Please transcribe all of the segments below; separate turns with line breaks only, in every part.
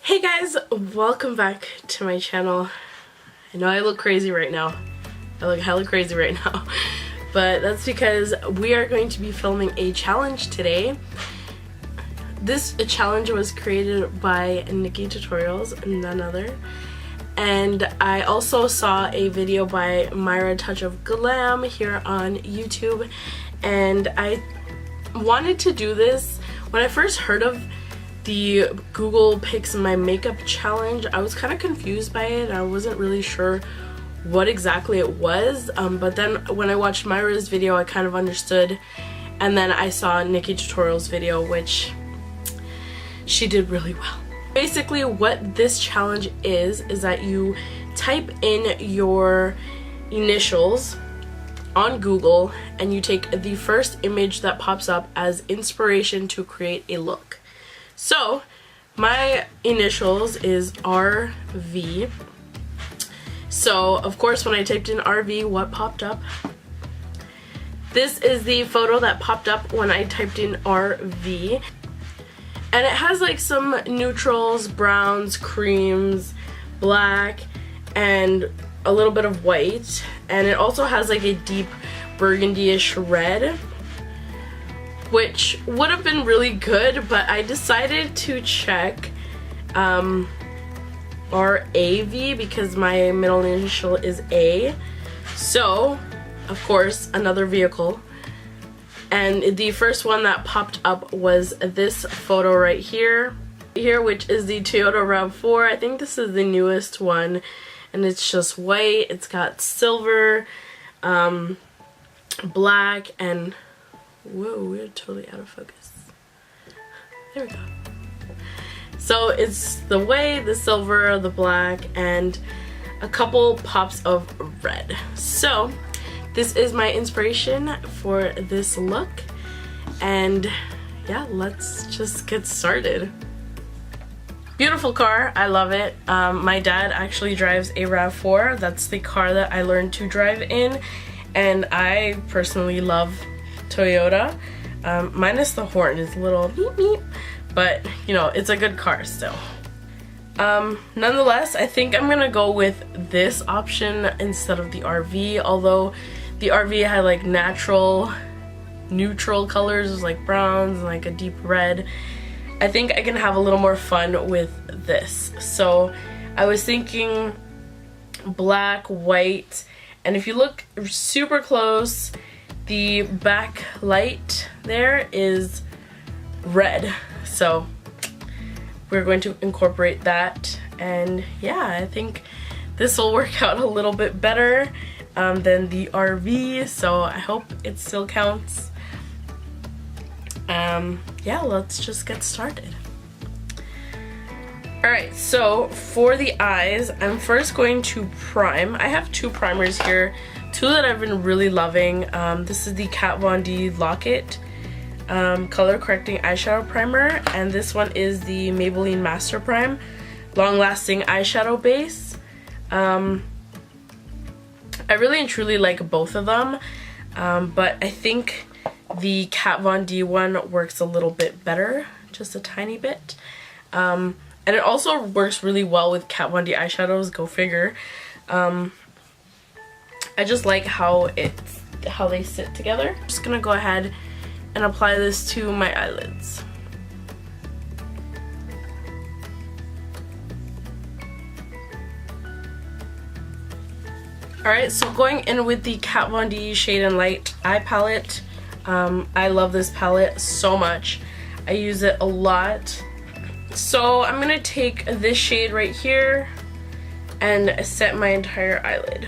Hey guys, welcome back to my channel. I know I look crazy right now. I look hella crazy right now. But that's because we are going to be filming a challenge today. This challenge was created by Nikki Tutorials, none other. And I also saw a video by Myra Touch of Glam here on YouTube. And I wanted to do this. When I first heard of the Google Picks My Makeup challenge, I was kind of confused by it. I wasn't really sure what exactly it was, but then when I watched Myra's video I kind of understood, and then I saw Nikki Tutorial's video, which she did really well. Basically what this challenge is that you type in your initials on Google and you take the first image that pops up as inspiration to create a look. So my initials is RV. So of course when I typed in RV, what popped up? This is the photo that popped up when I typed in RV. And it has like some neutrals, browns, creams, black, and a little bit of white. And it also has like a deep burgundy-ish red, which would have been really good, but I decided to check RAV because my middle initial is A. So, of course, another vehicle. And the first one that popped up was this photo right here, which is the Toyota RAV4. I think this is the newest one, and it's just white. It's got silver, black, and whoa, we're totally out of focus. There we go. So it's the white, the silver, the black, and a couple pops of red. So this is my inspiration for this look, and yeah, let's just get started. Beautiful car, I love it. My dad actually drives a RAV4. That's the car that I learned to drive in, and I personally love Toyota, minus the horn. It's a little meep meep, but you know, it's a good car still. Nonetheless, I think I'm gonna go with this option instead of the RV, although the RV had like neutral colors like browns and like a deep red. I think I can have a little more fun with this. So I was thinking black, white, and if you look super close, the back light there is red, so we're going to incorporate that. And yeah, I think this will work out a little bit better than the RV, so I hope it still counts. Yeah, let's just get started. Alright, so for the eyes, I'm first going to prime. I have two primers here, two that I've been really loving. This is the Kat Von D Lock-It color correcting eyeshadow primer, and this one is the Maybelline Master Prime long lasting eyeshadow base. I really and truly like both of them, but I think the Kat Von D one works a little bit better, just a tiny bit. And it also works really well with Kat Von D eyeshadows, go figure. I just like how they sit together. I'm just gonna go ahead and apply this to my eyelids. Alright, so going in with the Kat Von D Shade and Light eye palette. I love this palette so much. I use it a lot. So I'm gonna take this shade right here and set my entire eyelid.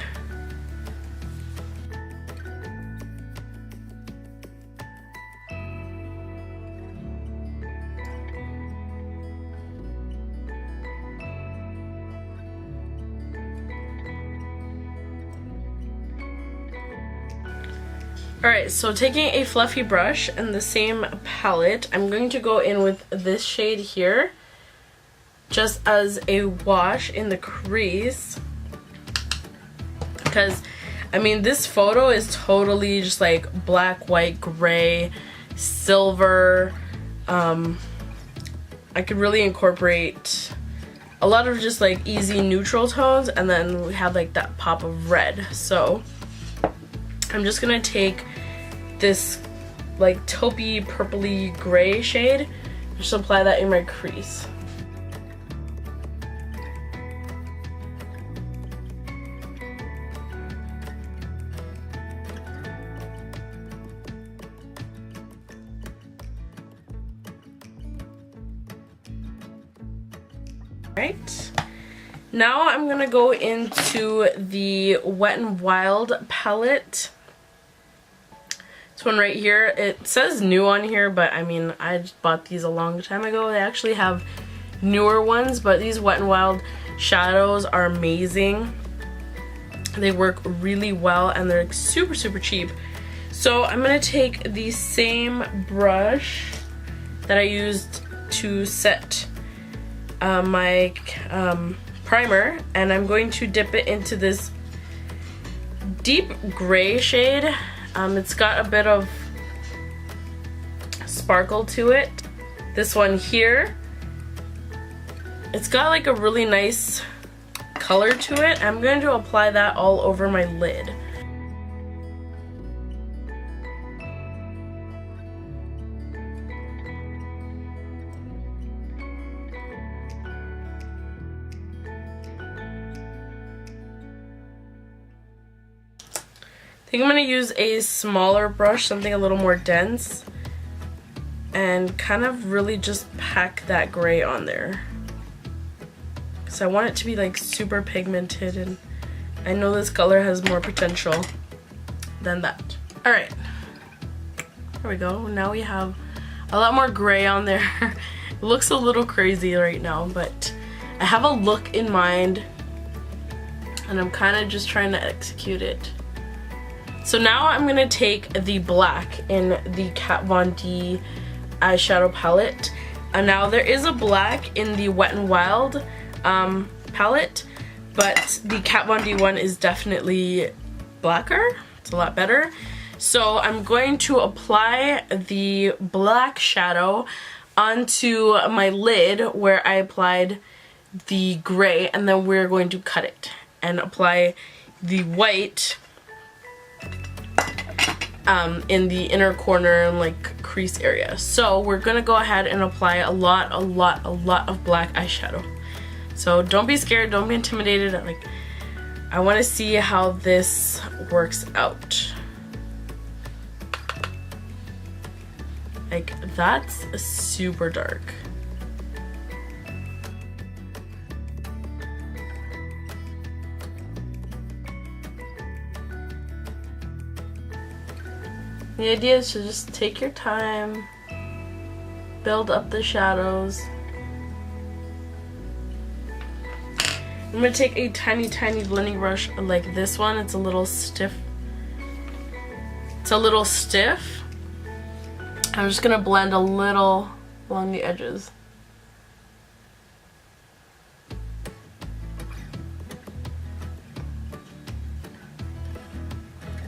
Alright, so taking a fluffy brush and the same palette, I'm going to go in with this shade here, just as a wash in the crease. Because, I mean, this photo is totally just like black, white, gray, silver. I could really incorporate a lot of just like easy neutral tones, and then we have like that pop of red. So I'm just gonna take this like taupey purpley gray shade, just apply that in my crease. Right, now I'm gonna go into the Wet n Wild palette. This one right here, it says new on here, but I mean, I just bought these a long time ago. They actually have newer ones, but these Wet n Wild shadows are amazing. They work really well, and they're super cheap. So I'm gonna take the same brush that I used to set my primer, and I'm going to dip it into this deep gray shade. It's got a bit of sparkle to it. This one here, it's got like a really nice color to it. I'm going to apply that all over my lid. I think I'm going to use a smaller brush, something a little more dense, and kind of really just pack that gray on there. Because I want it to be like super pigmented, and I know this color has more potential than that. Alright, there we go. Now we have a lot more gray on there. It looks a little crazy right now, but I have a look in mind, and I'm kind of just trying to execute it. So now I'm going to take the black in the Kat Von D eyeshadow palette. And now there is a black in the Wet n Wild palette, but the Kat Von D one is definitely blacker. It's a lot better. So I'm going to apply the black shadow onto my lid where I applied the gray, and then we're going to cut it and apply the white in the inner corner and like crease area. So we're gonna go ahead and apply a lot of black eyeshadow. So don't be scared, don't be intimidated. Like, I want to see how this works out. Like, that's super dark. The idea is to just take your time, build up the shadows. I'm going to take a tiny blending brush like this one. It's a little stiff. I'm just going to blend a little along the edges.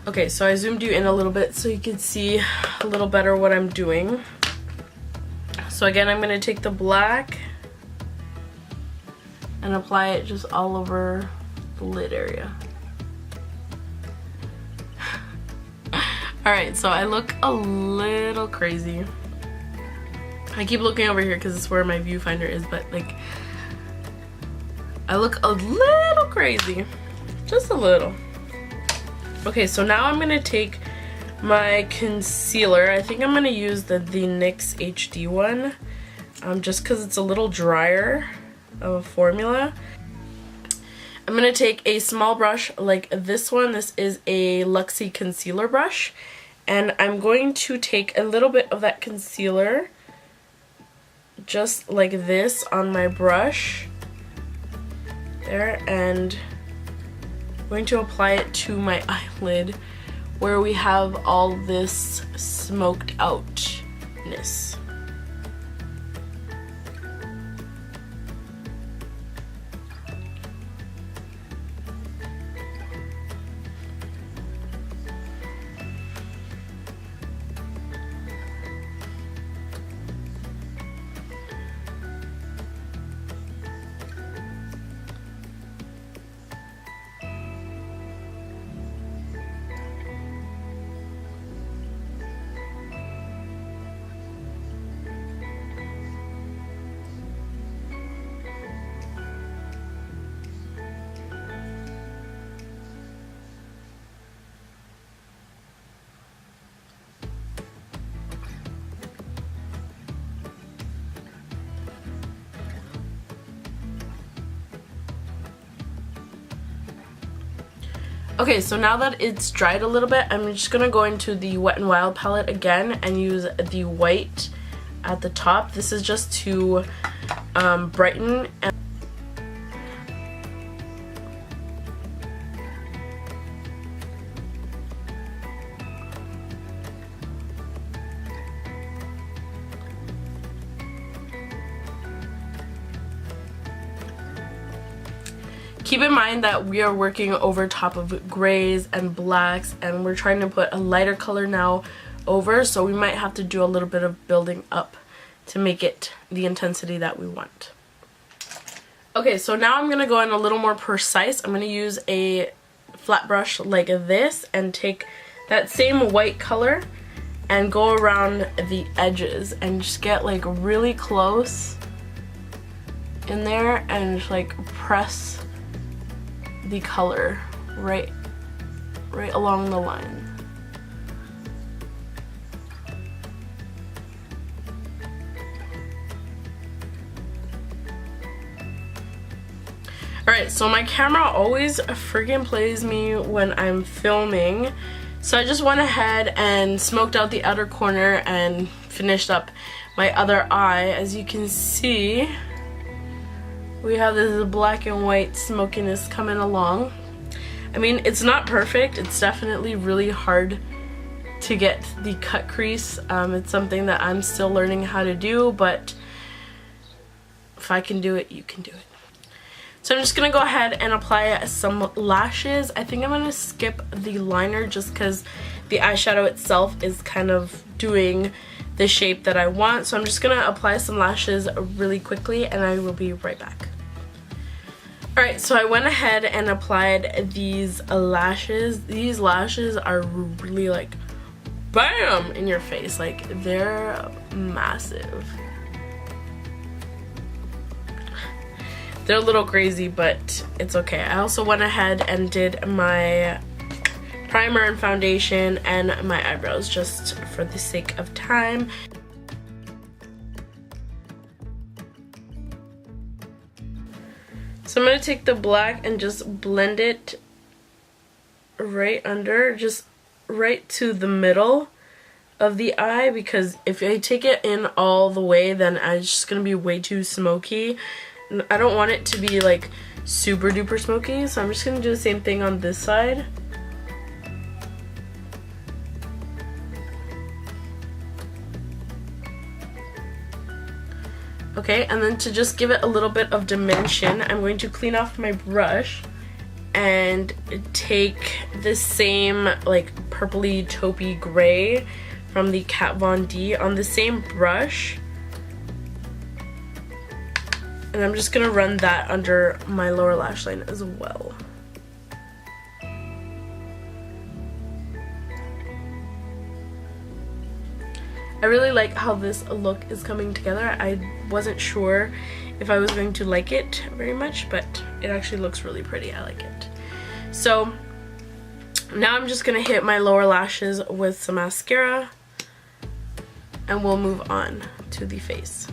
Okay, so I zoomed you in a little bit so you can see a little better what I'm doing. So again, I'm going to take the black and apply it just all over the lid area. Alright, so I look a little crazy. I keep looking over here because it's where my viewfinder is, but like, I look a little crazy. Just a little. Okay, so now I'm going to take my concealer. I think I'm going to use the NYX HD one, just because it's a little drier of a formula. I'm going to take a small brush like this one. This is a Luxie concealer brush. And I'm going to take a little bit of that concealer, just like this, on my brush. There, and I'm going to apply it to my eyelid where we have all this smoked outness. Okay, so now that it's dried a little bit, I'm just gonna go into the Wet n Wild palette again and use the white at the top. This is just to brighten and keep in mind that we are working over top of grays and blacks, and we're trying to put a lighter color now over, so we might have to do a little bit of building up to make it the intensity that we want. Okay, so now I'm going to go in a little more precise. I'm going to use a flat brush like this and take that same white color and go around the edges and just get like really close in there and just like press the color right along the line. Alright, so my camera always freaking plays me when I'm filming, so I just went ahead and smoked out the outer corner and finished up my other eye. As you can see, we have this black and white smokiness coming along. I mean, it's not perfect. It's definitely really hard to get the cut crease. It's something that I'm still learning how to do, but if I can do it, you can do it. So I'm just going to go ahead and apply some lashes. I think I'm going to skip the liner just because the eyeshadow itself is kind of doing the shape that I want. So I'm just going to apply some lashes really quickly and I will be right back. Alright, so I went ahead and applied these lashes. These lashes are really like BAM! In your face. Like, they're massive. They're a little crazy, but it's okay. I also went ahead and did my primer and foundation and my eyebrows just for the sake of time. So I'm going to take the black and just blend it right under, just right to the middle of the eye, because if I take it in all the way, then it's just going to be way too smoky. I don't want it to be like super duper smoky, so I'm just going to do the same thing on this side. Okay, and then to just give it a little bit of dimension, I'm going to clean off my brush and take the same like purpley taupey gray from the Kat Von D on the same brush. And I'm just gonna run that under my lower lash line as well. I really like how this look is coming together. I wasn't sure if I was going to like it very much, but it actually looks really pretty. I like it. So now I'm just gonna hit my lower lashes with some mascara and we'll move on to the face.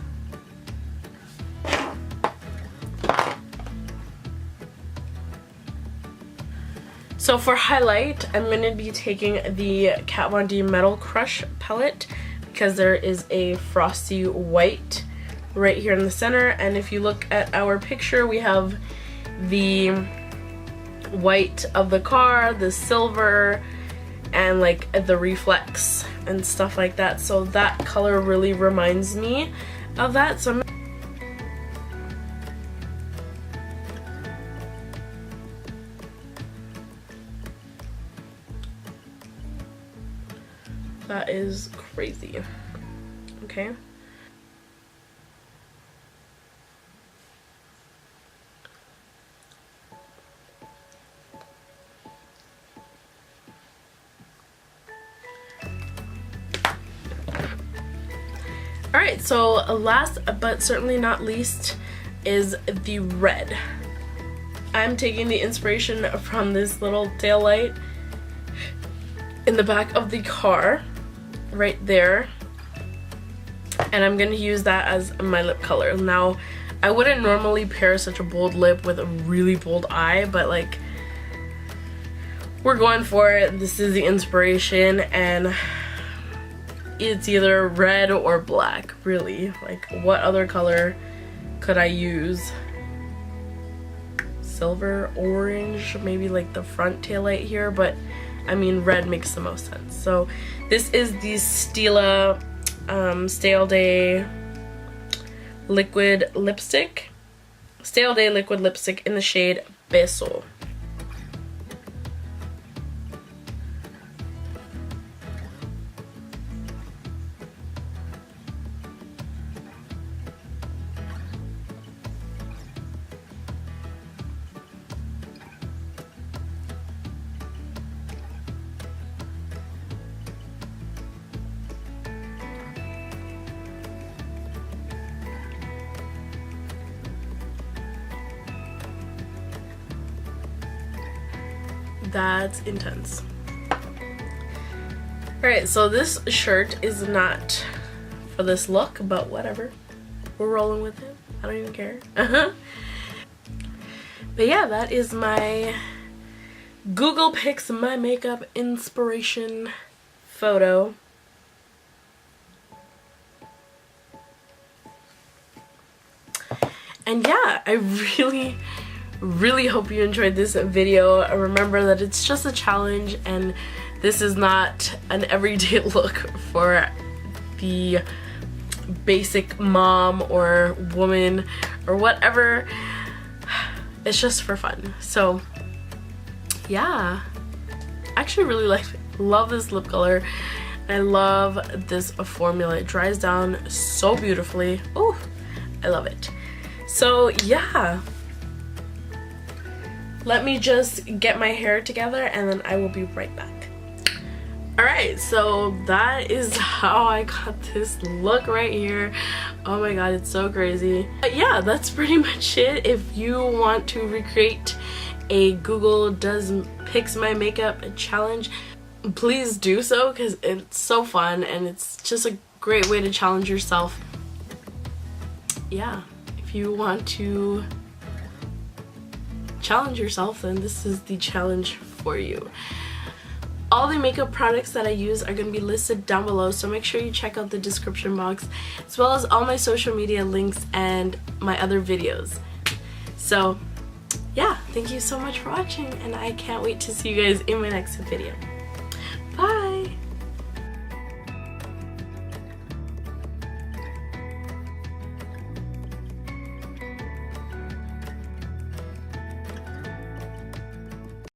So for highlight, I'm going to be taking the Kat Von D Metal Crush palette because there is a frosty white right here in the center, and if you look at our picture, we have the white of the car, the silver, and like the reflex and stuff like that. So that color really reminds me of that. So that is crazy. Okay. Alright, so last but certainly not least is the red. I'm taking the inspiration from this little tail light in the back of the car right there, and I'm going to use that as my lip color. Now, I wouldn't normally pair such a bold lip with a really bold eye, but like we're going for it. This is the inspiration, and it's either red or black, really. Like, what other color could I use? Silver, orange, maybe like the front tail light here, but I mean red makes the most sense. So this is the Stila Stale Day liquid lipstick. Stale Day liquid lipstick in the shade Beso. That's intense. Alright, so this shirt is not for this look, but whatever. We're rolling with it. I don't even care. But yeah, that is my Google Pics My Makeup inspiration photo. And yeah, I really hope you enjoyed this video. Remember that it's just a challenge, and this is not an everyday look for the basic mom or woman or whatever. It's just for fun. So yeah, I actually really love this lip color. I love this formula. It dries down so beautifully. Oh, I love it. So yeah, let me just get my hair together and then I will be right back. Alright, so that is how I got this look right here. Oh my god, it's so crazy. But yeah, that's pretty much it. If you want to recreate a Google Does Pics My Makeup challenge, please do so, because it's so fun and it's just a great way to challenge yourself. Yeah, if you want to challenge yourself, then this is the challenge for you. All the makeup products that I use are going to be listed down below, so make sure you check out the description box, as well as all my social media links and my other videos. So yeah, thank you so much for watching, and I can't wait to see you guys in my next video.